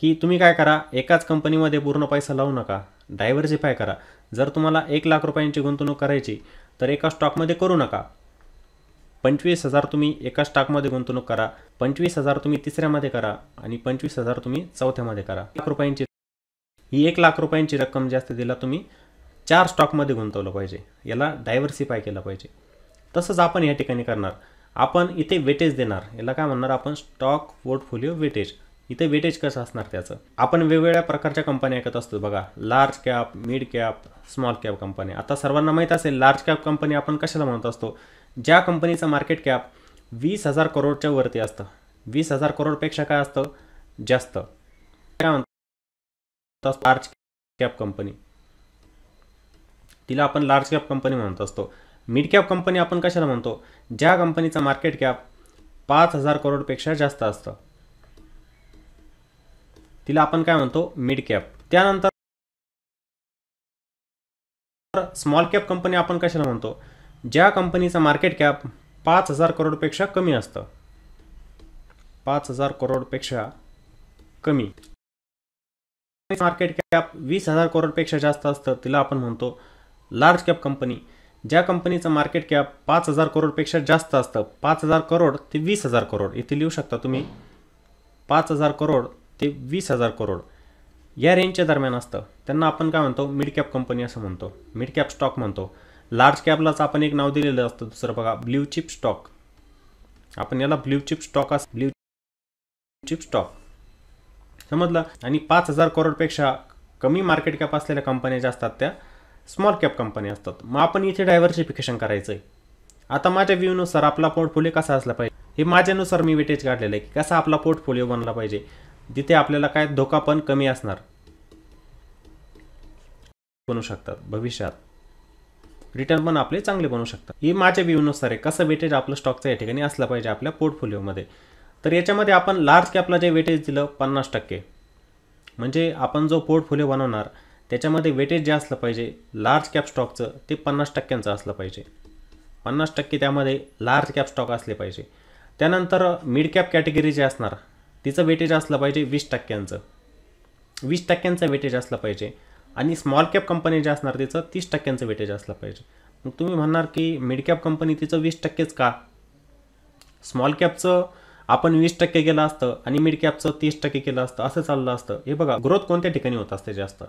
की तुम्ही काय करा, एकाच कंपनीमध्ये पूर्ण पैसा लावू नका, डायव्हर्सिफाय करा. जर तुम्हाला 1,00,000 रुपयांची गुंतवणूक करायची तर एका स्टॉकमध्ये करू नका. 25,000 तुम्ही एका स्टॉकमध्ये गुंतवणूक करा, 25,000 तुम्ही तिसऱ्यामध्ये करा आणि 25,000 तुम्ही चौथ्यामध्ये करा. ही 1,00,000 रुपयांची रक्कम जास्त दिला तुम्ही 4 स्टॉकमध्ये गुंतवलं पाहिजे, याला डायव्हर्सिफाय केलं पाहिजे. तसंच आपण या ठिकाणी करणार, आपण इथे वेटेज देणार, याला काय म्हणणार आपण, स्टॉक पोर्टफोलिओ वेटेज. इथे वेटेज कसं असणार त्याचं, आपण वेगवेगळ्या प्रकारच्या कंपन्या ऐकत असतो बघा, large cap, mid cap, small cap कंपन्या. आता सर्वांना माहीत असेल लार्ज कॅप कंपनी आपण कशाला म्हणत असतो, ज्या कंपनीचं मार्केट कॅप 20,000 करोडच्या वरती असतं, 20,000 करोडपेक्षा काय असतं जास्त, काय म्हणतात लार्ज कॅप कंपनी, तिला आपण लार्ज कॅप कंपनी म्हणत असतो. मिड कॅप कंपनी आपण कशाला म्हणतो, ज्या कंपनीचा मार्केट कॅप 5,000 करोडपेक्षा जास्त असतं, तिला आपण काय म्हणतो मिड कॅप. त्यानंतर स्मॉल कॅप कंपनी आपण कशाला म्हणतो, ज्या कंपनीचा मार्केट कॅप 5,000 करोडपेक्षा कमी असतं, 5,000 करोडपेक्षा कमी. मार्केट कॅप 20,000 करोडपेक्षा जास्त असतं तिला आपण म्हणतो लार्ज कॅप कंपनी. ज्या कंपनीचं मार्केट कॅप 5,000 करोडपेक्षा जास्त असतं, 5,000 करोड ते 20,000 करोड, इथे लिहू शकता तुम्ही 5,000 करोड ते 20,000 करोड या रेंजच्या दरम्यान असतं, त्यांना आपण काय म्हणतो, मिड कॅप कंपनी असं म्हणतो, मिड कॅप स्टॉक म्हणतो. लार्ज कॅपलाच आपण एक नाव दिलेलं असतं दुसरं बघा, ब्ल्यू चिप स्टॉक. आपण याला ब्ल्यू चिप स्टॉक समजलं. आणि 5,000 करोडपेक्षा कमी मार्केट कॅप असलेल्या कंपन्या ज्या असतात त्या स्मॉल कॅप कंपनी असतात. मग आपण इथे डायव्हर्सिफिकेशन करायचं आहे. आता माझ्या व्ह्यूनुसार आपला पोर्टफोलिओ कसा असला पाहिजे, हे माझ्यानुसार मी वेटेज काढलेलं आहे की कसा आपला पोर्टफोलिओ बनला पाहिजे, जिथे आपल्याला काय धोका पण कमी असणार, बनू शकतात भविष्यात, रिटर्न पण आपले चांगले बनू शकतात. हे माझ्या व्ह्यूनुसार आहे कसं वेटेज आपलं स्टॉकचं या ठिकाणी असलं पाहिजे आपल्या पोर्टफोलिओमध्ये. तर याच्यामध्ये आपण लार्ज कॅपला जे वेटेज दिलं 50%, म्हणजे आपण जो पोर्टफोलिओ बनवणार त्याच्यामध्ये वेटेज जे असलं पाहिजे लार्ज कॅप स्टॉकचं ते 50% असलं पाहिजे. 50% त्यामध्ये लार्ज कॅप स्टॉक असले पाहिजे. त्यानंतर मिड कॅप कॅटेगरी जे असणार तिचं वेटेज असलं पाहिजे 20% वेटेज असलं पाहिजे. आणि स्मॉल कॅप कंपनी जे असणार तिचं 30% वेटेज असलं पाहिजे. मग तुम्ही म्हणणार की मिड कॅप कंपनी तिचं 20%च का, स्मॉल कॅपचं आपण 20% केलं असतं आणि मिड कॅपचं 30% केलं असतं, असं चाललं असतं. हे बघा ग्रोथ कोणत्या ठिकाणी होत असते जास्त,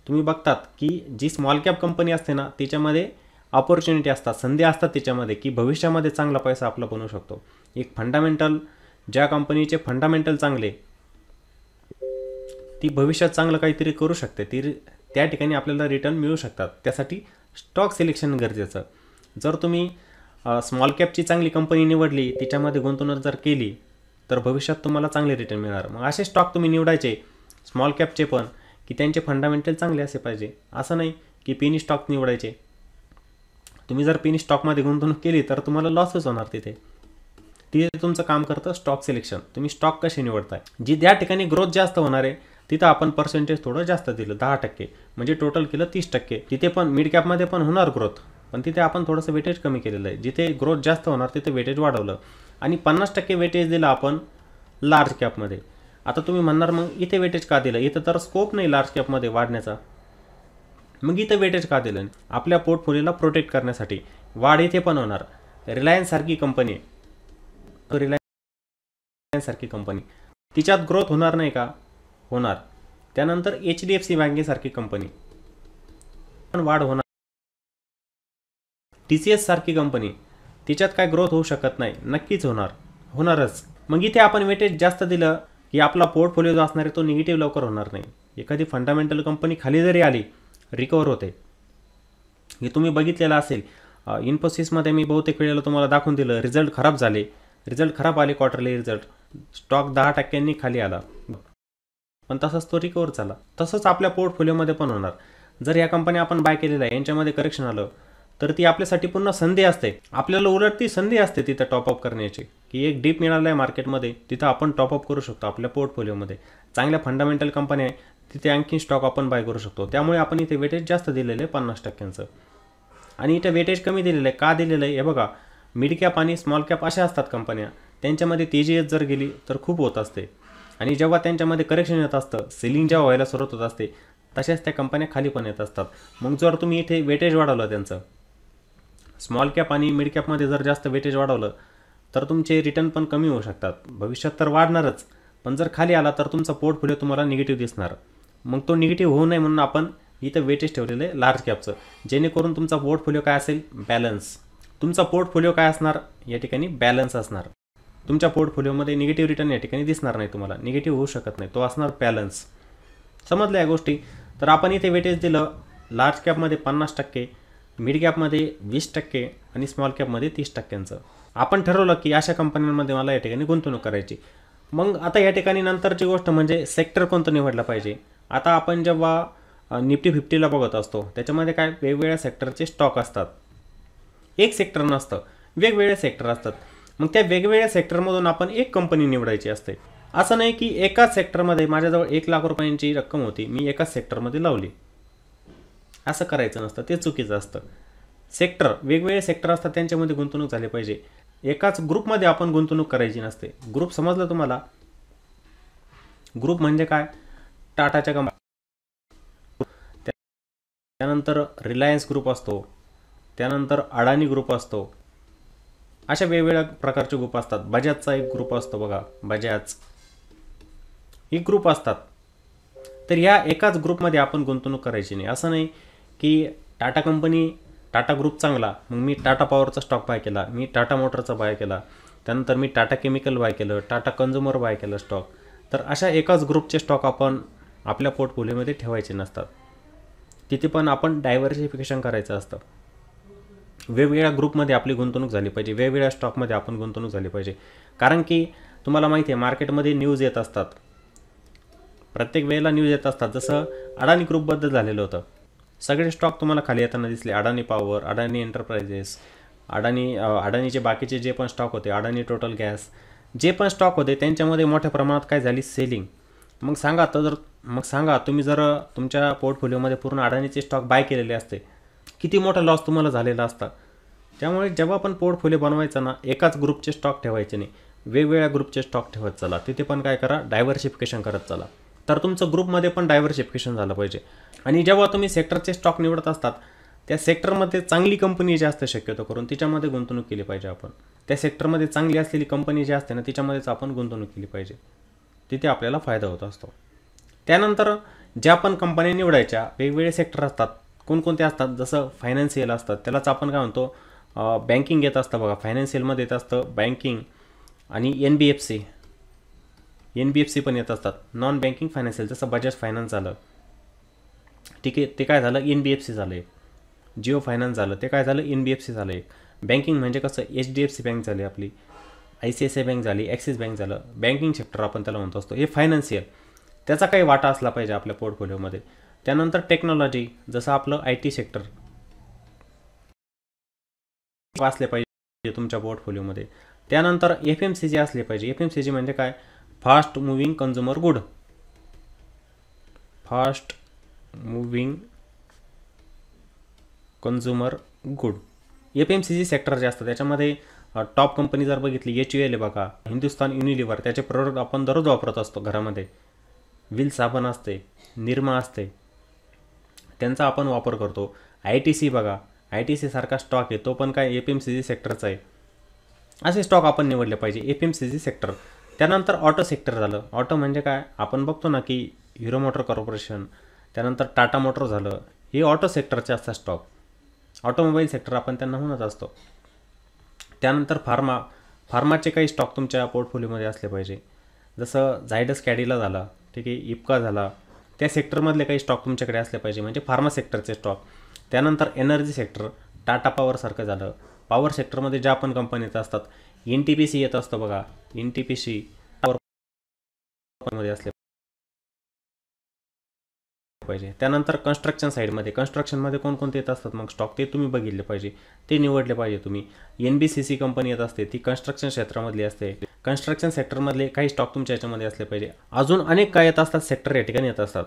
तुम्ही बघतात की जी स्मॉल कॅप कंपनी असते ना त्याच्यामध्ये ऑपॉर्च्युनिटी असतात, संधी असतात त्याच्यामध्ये की भविष्यामध्ये चांगला पैसा आपला बनवू शकतो. एक फंडामेंटल, ज्या कंपनीचे फंडामेंटल चांगले ती भविष्यात चांगलं काहीतरी करू शकते, ती त्या ठिकाणी आपल्याला रिटर्न मिळू शकतात. त्यासाठी स्टॉक सिलेक्शन गरजेचं. जर तुम्ही स्मॉल कॅपची चांगली कंपनी निवडली, तिच्यामध्ये गुंतवणूक जर केली तर भविष्यात तुम्हाला चांगले रिटर्न मिळणार. मग असे स्टॉक तुम्ही निवडायचे स्मॉल कॅपचे पण की त्यांचे फंडामेंटल चांगले असे पाहिजे. असं नाही की पेनी स्टॉक निवडायचे. तुम्ही जर पेनी स्टॉकमध्ये गुंतवणूक केली तर तुम्हाला लॉसच होणार. तिथे तुमचं काम करतं स्टॉक सिलेक्शन. तुम्ही स्टॉक कसे निवडताय, जी त्या ठिकाणी ग्रोथ जास्त होणार आहे तिथं आपण पर्सेंटेज थोडं जास्त दिलं 10%, म्हणजे टोटल केलं 30%. तिथे पण मिड कॅपमध्ये पण होणार ग्रोथ, पण तिथे आपण थोडंसं वेटेज कमी केलेलं आहे. जिथे ग्रोथ जास्त होणार तिथे वेटेज वाढवलं आणि 50% वेटेज दिलं आपण लार्ज कॅपमध्ये. आता तुम्ही म्हणणार मग इथे वेटेज का दिलं, इथं तर स्कोप नाही लार्ज कॅपमध्ये वाढण्याचा, मग इथं वेटेज का दिलं, आपल्या पोर्टफोलिओला प्रोटेक्ट करण्यासाठी. वाढ इथे पण होणार. रिलायन्स सारखी कंपनी, तिच्यात ग्रोथ होणार नाही का, होणार. त्यानंतर HDFC बँकेसारखी कंपनी पण वाढ होणार. TCS सारखी कंपनी, तिच्यात काय ग्रोथ होऊ शकत नाही, नक्कीच होणारच. मग इथे आपण वेटेज जास्त दिलं की आपला पोर्टफोलिओ जो असणार आहे तो निगेटिव्ह लवकर होणार नाही. एखादी फंडामेंटल कंपनी खाली जरी आली रिकवर होते. हे तुम्ही बघितलेलं असेल. इन्फोसिसमध्ये मी बहुतेक वेळेला तुम्हाला दाखवून दिलं, रिझल्ट खराब झाले, रिझल्ट खराब आले, क्वार्टरली रिझल्ट, स्टॉक 10% खाली आला, पण तसंच तो रिकवर झाला. तसंच आपल्या पोर्टफोलिओमध्ये पण होणार. जर या कंपन्या आपण बाय केलेल्या आहे यांच्यामध्ये करेक्शन आलं तर ती आपल्यासाठी पुन्हा संधी असते. आपल्याला उलट ती संधी असते तिथं टॉपअप करण्याची, की एक डीप मिळालं आहे मार्केटमध्ये, तिथं आपण टॉपअप करू शकतो आपल्या पोर्टफोलिओमध्ये. चांगल्या फंडामेंटल कंपन्या आहे तिथे आणखी स्टॉक आपण बाय करू शकतो. त्यामुळे आपण इथे वेटेज जास्त दिलेलं आहे 50%. आणि इथे वेटेज कमी दिलेलं आहे का दिलेलं आहे, हे बघा मिड कॅप आणि स्मॉल कॅप अशा असतात कंपन्या, त्यांच्यामध्ये तेजी जर गेली तर खूप होत असते. आणि जेव्हा त्यांच्यामध्ये करेक्शन येत असतं, सेलिंग जेव्हा व्हायला सुरुवात होत असते, तशाच त्या कंपन्या खाली पण येत असतात. मग जर तुम्ही इथे वेटेज वाढवलं त्यांचं, स्मॉल कॅप आणि मिड कॅपमध्ये जर जास्त वेटेज वाढवलं तर तुमचे रिटर्न पण कमी होऊ शकतात. भविष्यात तर वाढणारच, पण जर खाली आला तर तुमचा पोर्टफोलिओ तुम्हाला निगेटिव्ह दिसणार. मग तो निगेटिव्ह होऊ नये म्हणून आपण इथं वेटेज ठेवलेलं आहे लार्ज कॅपचं, जेणेकरून तुमचा पोर्टफोलिओ काय असेल, बॅलन्स. तुमचा पोर्टफोलिओ काय असणार या ठिकाणी, बॅलन्स असणार. तुमच्या पोर्टफोलिओमध्ये निगेटिव्ह रिटर्न या ठिकाणी दिसणार नाही, तुम्हाला निगेटिव्ह होऊ शकत नाही, तो असणार बॅलन्स. समजलं या गोष्टी. तर आपण इथे वेटेज दिलं लार्ज कॅपमध्ये 50%, मिड कॅपमध्ये 20% आणि स्मॉल कॅपमध्ये 30%. आपण ठरवलं की अशा कंपन्यांमध्ये मला या ठिकाणी गुंतवणूक करायची. मग आता या ठिकाणी नंतरची गोष्ट म्हणजे सेक्टर कोणतं निवडलं पाहिजे. आता आपण जेव्हा निफ्टी 50ला बघत असतो त्याच्यामध्ये काय वेगवेगळ्या सेक्टरचे स्टॉक असतात, एक सेक्टर नसतं, वेगवेगळे सेक्टर असतात. मग त्या वेगवेगळ्या सेक्टरमधून आपण एक कंपनी निवडायची असते. असं नाही की एकाच सेक्टरमध्ये माझ्याजवळ 1 लाख रुपयांची रक्कम होती, मी एकाच सेक्टरमध्ये लावली. असं करायचं नसतं, ते चुकीचं असतं. सेक्टर, वेगवेगळे सेक्टर असतात, त्यांच्यामध्ये गुंतवणूक झाली पाहिजे. एकाच ग्रुपमध्ये आपण गुंतवणूक करायची नसते. ग्रुप समजलं तुम्हाला? ग्रुप म्हणजे काय? टाटाच्या कंपनी, त्यानंतर रिलायन्स ग्रुप असतो, त्यानंतर अडानी ग्रुप असतो. अशा वेगवेगळ्या प्रकारचे ग्रुप असतात. बजाजचा एक ग्रुप असतो बघा, बजाज, हे ग्रुप असतात. तर या एकाच ग्रुपमध्ये आपण गुंतवणूक करायची नाही. असं नाही की टाटा कंपनी, टाटा ग्रुप चांगला, मग मी टाटा पॉवरचा स्टॉक बाय केला, मी टाटा मोटरचा बाय केला, त्यानंतर मी टाटा केमिकल बाय केलं, टाटा कन्झ्युमर बाय केलं स्टॉक. तर अशा एकाच ग्रुपचे स्टॉक आपण आपल्या पोर्टफोलिओमध्ये ठेवायचे नसतात. तिथे पण आपण डायव्हर्सिफिकेशन करायचं असतं. वेगवेगळ्या ग्रुपमध्ये आपली गुंतवणूक झाली पाहिजे, वेगवेगळ्या स्टॉकमध्ये आपण गुंतवणूक झाली पाहिजे. कारण की तुम्हाला माहिती आहे, मार्केटमध्ये न्यूज येत असतात, प्रत्येक वेळेला न्यूज येत असतात. जसं अडानी ग्रुपबद्दल झालेलं होतं, सगळे स्टॉक तुम्हाला खाली येताना दिसले. अडानी पॉवर, अडानी एंटरप्राइजेस, अडानीचे बाकीचे जे पण स्टॉक होते, अडानी टोटल गॅस, जे पण स्टॉक होते त्यांच्यामध्ये मोठ्या प्रमाणात काय झाली, सेलिंग. मग सांगा तुम्ही जर तुमच्या पोर्टफोलिओमध्ये पूर्ण अडानीचे स्टॉक बाय केलेले असते, किती मोठा लॉस तुम्हाला झालेला असता. त्यामुळे जेव्हा आपण पोर्टफोलिओ बनवायचा ना, एकाच ग्रुपचे स्टॉक ठेवायचे नाही, वेगवेगळ्या ग्रुपचे स्टॉक ठेवत चला. तिथे पण काय करा, डायव्हर्सिफिकेशन करत चला. तर तुमचं ग्रुपमध्ये पण डायव्हर्सिफिकेशन झालं पाहिजे. आणि जेव्हा तुम्ही सेक्टरचे स्टॉक निवडत असतात, त्या सेक्टरमध्ये चांगली कंपनी जी असते शक्यतो करून तिच्यामध्ये गुंतवणूक केली पाहिजे आपण. त्या सेक्टरमध्ये चांगली असलेली कंपनी जी असते ना, तिच्यामध्येच आपण गुंतवणूक केली पाहिजे. तिथे आपल्याला फायदा होत असतो. त्यानंतर ज्या पण कंपन्या निवडायच्या, वेगवेगळे सेक्टर असतात. कोणकोणते असतात? जसं फायनान्शियल असतात, त्यालाच आपण काय म्हणतो, बँकिंग येत असतं बघा. फायनान्शियलमध्ये येत असतं बँकिंग आणि NBFC पण येत असतात, नॉन बँकिंग फायनान्शियल. जसं बजाज फायनान्स झालं, ठीक आहे, ते काय झालं, NBFC झालं एक. जिओ फायनान्स झालं, ते काय झालं, NBFC झालं एक. बँकिंग म्हणजे कसं, HDFC बँक झाली आपली, ICICI बँक झाली, ॲक्सिस बँक झालं. बँकिंग सेक्टर आपण त्याला म्हणतो असतो. हे फायनान्शियल, त्याचा काही वाटा असला पाहिजे आपल्या पोर्टफोलिओमध्ये. त्यानंतर टेक्नॉलॉजी, जसं आपलं IT सेक्टर असले पाहिजे तुमच्या पोर्टफोलिओमध्ये. त्यानंतर FMCG असले पाहिजे. FMCG म्हणजे काय, fast moving consumer good. Fast moving consumer good, FMCG sector जे असतं त्याच्यामध्ये टॉप कंपनी जर बघितली, HUL आहे बघा, हिंदुस्तान युनिलिव्हर, त्याचे प्रोडक्ट आपण दररोज वापरत असतो घरामध्ये. व्हील साबण असते, निरमा असते, त्यांचा आपण वापर करतो. ITC बघा, ITC सारखा स्टॉक आहे, तो पण काय FMCG सेक्टरचा आहे. असे स्टॉक आपण निवडले पाहिजे, FMCG सेक्टर. त्यानंतर ऑटो सेक्टर झालं. ऑटो म्हणजे काय, आपण बघतो ना की हिरो मोटर कॉर्पोरेशन, त्यानंतर टाटा मोटर झालं, हे ऑटो सेक्टरचे असतात स्टॉक. ऑटोमोबाईल सेक्टर आपण त्यांना म्हणत असतो. त्यानंतर फार्माचे काही स्टॉक तुमच्या पोर्टफोलिओमध्ये असले पाहिजे. जसं झायडस कॅडिला झाला, ठीक आहे, इप्का झाला, त्या सेक्टरमधले काही स्टॉक तुमच्याकडे असले पाहिजे, म्हणजे फार्मा सेक्टरचे स्टॉक. त्यानंतर एनर्जी सेक्टर, टाटा पॉवरसारखं झालं. पॉवर सेक्टरमध्ये ज्या पण कंपनी येत असतात, NTPC येत असतं बघा, NTPC मध्ये असले पाहिजे. त्यानंतर कन्स्ट्रक्शन साईडमध्ये, कन्स्ट्रक्शनमध्ये कोणकोणते येत असतात मग स्टॉक, ते तुम्ही बघितले पाहिजे, ते निवडले पाहिजे तुम्ही. NBCC कंपनी येत असते, ती कन्स्ट्रक्शन क्षेत्रामधली असते. कन्स्ट्रक्शन सेक्टरमधले काही स्टॉक तुमच्या याच्यामध्ये असले पाहिजे. अजून अनेक काय येत असतात, सेक्टर या ठिकाणी येत असतात,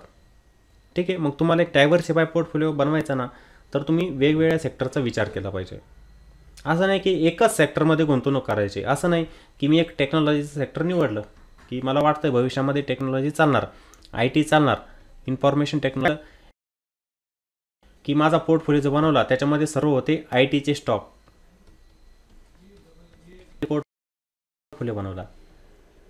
ठीक आहे. मग तुम्हाला एक डायव्हर्सिफाय पोर्टफोलिओ बनवायचा ना, तर तुम्ही वेगवेगळ्या सेक्टरचा विचार केला पाहिजे. असं नाही की एकच सेक्टरमध्ये गुंतवणूक करायची. असं नाही की मी एक टेक्नॉलॉजीचं सेक्टर निवडलं की मला वाटतं भविष्यामध्ये टेक्नॉलॉजी चालणार, IT चालणार, इन्फॉर्मेशन टेक्नॉलॉजी, की माझा पोर्टफोलिओ बनवला त्याच्यामध्ये सर्व होते ITचे स्टॉक, पोर्टफोलिओ बनवला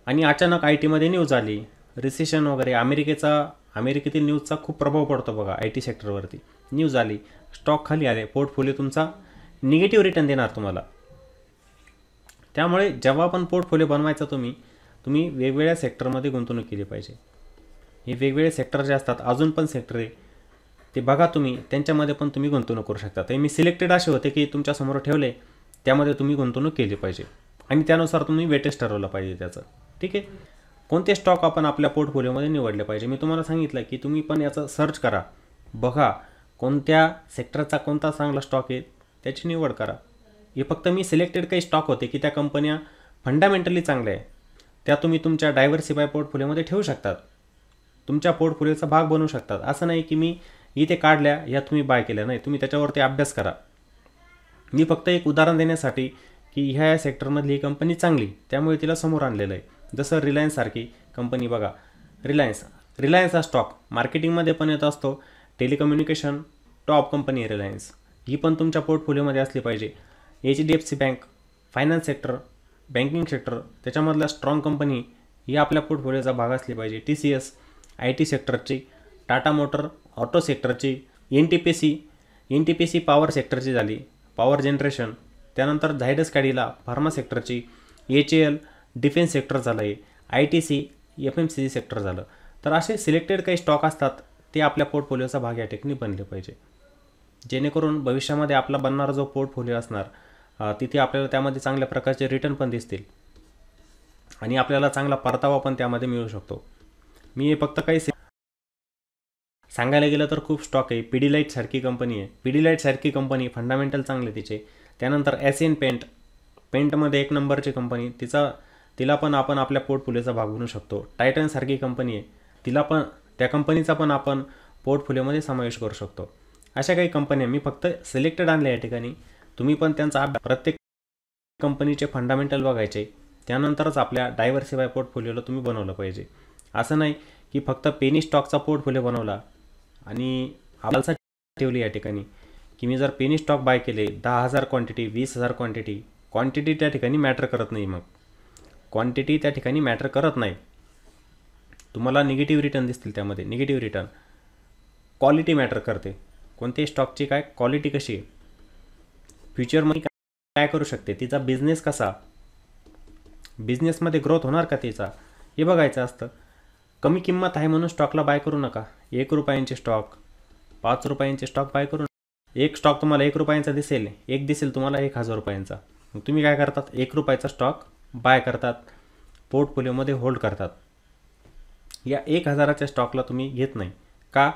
आणि अचानक ITमध्ये न्यूज आली, रिसेशन वगैरे, अमेरिकेतील न्यूजचा खूप प्रभाव पडतो बघा IT सेक्टरवरती. न्यूज आली, स्टॉक खाली आले, पोर्टफोलिओ तुमचा निगेटिव्ह रिटर्न देणार तुम्हाला. त्यामुळे जेव्हा पण पोर्टफोलिओ बनवायचा तुम्ही वेगवेगळ्या सेक्टरमध्ये गुंतवणूक केली पाहिजे. हे वेगवेगळे सेक्टर जे असतात, अजून पण सेक्टर आहे ते बघा तुम्ही, त्यांच्यामध्ये पण तुम्ही गुंतवणूक करू शकता. ते मी सिलेक्टेड असे होते की तुमच्यासमोर ठेवले, त्यामध्ये तुम्ही गुंतवणूक केली पाहिजे आणि त्यानुसार तुम्ही वेटेज ठरवलं पाहिजे त्याचं, ठीक आहे. कोणते स्टॉक आपण आपल्या पोर्टफोलिओमध्ये निवडले पाहिजे, मी तुम्हाला सांगितलं की तुम्ही पण याचं सर्च करा, बघा कोणत्या सेक्टरचा कोणता चांगला स्टॉक आहे, त्याची निवड करा. हे फक्त मी सिलेक्टेड काही स्टॉक होते की त्या कंपन्या फंडामेंटली चांगल्या आहे, त्या तुम्ही तुमच्या डायव्हर्सिफाय पोर्टफोलिओमध्ये ठेवू शकतात, तुमच्या पोर्टफोलिओचा भाग बनवू शकतात. असं नाही की मी इथे काढल्या या तुम्ही बाय केल्या नाही, तुम्ही त्याच्यावरती अभ्यास करा. मी फक्त एक उदाहरण देण्यासाठी की ह्या सेक्टरमधली ही कंपनी चांगली त्यामुळे तिला समोर आणलेलं आहे. जसं रिलायन्ससारखी कंपनी बघा, रिलायन्स हा स्टॉक मार्केटिंगमध्ये पण येत असतो, टेलिकम्युनिकेशन टॉप कंपनी आहे रिलायन्स, ही पण तुमच्या पोर्टफोलिओमध्ये असली पाहिजे. HDFC bank, finance sector, banking sector त्याच्यामधल्या स्ट्रॉंग कंपनी ही आपल्या पोर्टफोलिओचा भाग असली पाहिजे. TCS IT सेक्टरची, टाटा मोटर ऑटो सेक्टरची, NTPC पॉवर सेक्टरची झाली, पॉवर जनरेशन, त्यानंतर झायडस कॅडिला फार्मा सेक्टरची, HAL डिफेन्स सेक्टर झालं आहे, ITC FMCG सेक्टर झालं. तर असे सिलेक्टेड काही स्टॉक असतात ते आपल्या पोर्टफोलिओचा भाग या ठिकाणी बनले पाहिजे, जेणेकरून भविष्यामध्ये आपला बनणारा जो पोर्टफोलिओ असणार तिथे आपल्याला त्यामध्ये चांगल्या प्रकारचे रिटर्न पण दिसतील आणि आपल्याला चांगला परतावा पण त्यामध्ये मिळू शकतो. मी हे फक्त काही सांगायला गेलं तर खूप स्टॉक आहे. पिडिलाइट सारखी कंपनी आहे, पिडिलाइट सारखी कंपनी फंडामेंटल चांगले तिचे. त्यानंतर एशियन पेंटमध्ये एक नंबरची कंपनी, तिला पण आपण आपल्या पोर्टफोलिओचा भाग बनवू शकतो. टायटन सारखी कंपनी आहे, त्या कंपनीचा पण आपण पोर्टफोलिओमध्ये समावेश करू शकतो. अशा काही कंपन्या मी फक्त सिलेक्टेड आणल्या या ठिकाणी. तुम्ही पण त्यांचा अभ्यास, प्रत्येक कंपनीचे फंडामेंटल बघायचे, त्यानंतरच आपल्या डायव्हर्सिफाय पोर्टफोलिओला तुम्ही बनवलं पाहिजे. असं नाही की फक्त पेनी स्टॉकचा पोर्टफोलिओ बनवला आणि आपल्याला ठेवली या ठिकाणी की मी जर पेनी स्टॉक बाय केले 10,000 क्वांटिटी, 20,000 क्वांटिटी त्या ठिकाणी मॅटर करत नाही. मग क्वांटिटी त्या ठिकाणी मॅटर करत नाही, तुम्हाला निगेटिव्ह रिटर्न दिसतील त्यामध्ये. निगेटिव्ह रिटर्न, क्वालिटी मॅटर करते. कोणत्याही स्टॉकची काय क्वालिटी कशी आहे, फ्युचरमध्ये काय करू शकते, तिचा बिझनेस कसा, बिझनेसमध्ये ग्रोथ होणार का तिचा, हे बघायचं असतं. कमी किंमत आहे म्हणून स्टॉकला बाय करू नका. 1 रुपयांचे स्टॉक, 5 रुपयांचे स्टॉक बाय करू नका. एक स्टॉक तुम्हाला 1 रुपयांचा दिसेल, एक दिसेल तुम्हाला 1,000 रुपयांचा. मग तुम्ही काय करतात, 1 रुपयाचा स्टॉक बाय करतात, पोर्टफोलिओमध्ये होल्ड करतात. या 1,000च्या स्टॉकला तुम्ही घेत नाही का,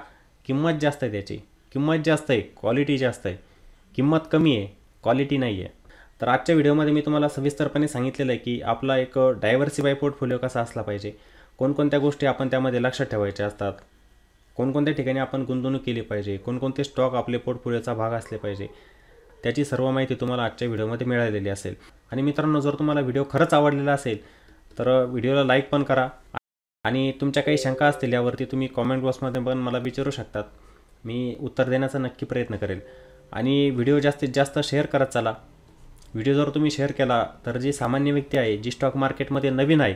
किंमत जास्त आहे, त्याची किंमत जास्त आहे, क्वालिटी जास्त आहे. किंमत कमी आहे, क्वालिटी नाही आहे. तर आजच्या व्हिडिओमध्ये मी तुम्हाला सविस्तरपणे सांगितलेलं आहे की आपला एक डायव्हर्सिफाय पोर्टफोलिओ कसा असला पाहिजे, कोणकोणत्या गोष्टी आपण त्यामध्ये लक्षात ठेवायच्या असतात, कोणकोणत्या ठिकाणी आपण गुंतवणूक केली पाहिजे, कोणकोणते स्टॉक आपले पोर्टफोलिओचा भाग असले पाहिजे, त्याची सर्व माहिती तुम्हाला आजच्या व्हिडिओमध्ये मिळालेली असेल. आणि मित्रांनो, जर तुम्हाला व्हिडिओ खरंच आवडलेला असेल तर व्हिडिओला लाईक पण करा आणि तुमच्या काही शंका असतील यावरती तुम्ही कॉमेंट बॉक्समध्ये पण मला विचारू शकतात. मी उत्तर देण्याचा नक्की प्रयत्न करेल. आणि व्हिडिओ जास्तीत जास्त शेअर करत चला. व्हिडिओ जर तुम्ही शेअर केला तर जी सामान्य व्यक्ती आहे, जी स्टॉक मार्केटमध्ये नवीन आहे,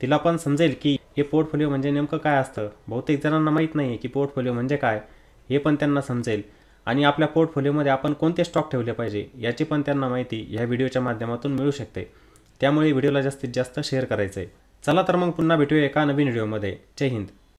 तिला पण समजेल की हे पोर्टफोलिओ म्हणजे नेमकं काय असतं. बहुतेक जणांना माहीत नाही आहे की पोर्टफोलिओ म्हणजे काय, हे पण त्यांना समजेल. आणि आपल्या पोर्टफोलिओमध्ये आपण कोणते स्टॉक ठेवले पाहिजे याची पण त्यांना माहिती ह्या व्हिडिओच्या माध्यमातून मिळू शकते. त्यामुळे व्हिडिओला जास्तीत जास्त शेअर करायचं आहे. चला तर मग पुन्हा भेटूया एका नवीन व्हिडिओमध्ये. जय हिंद.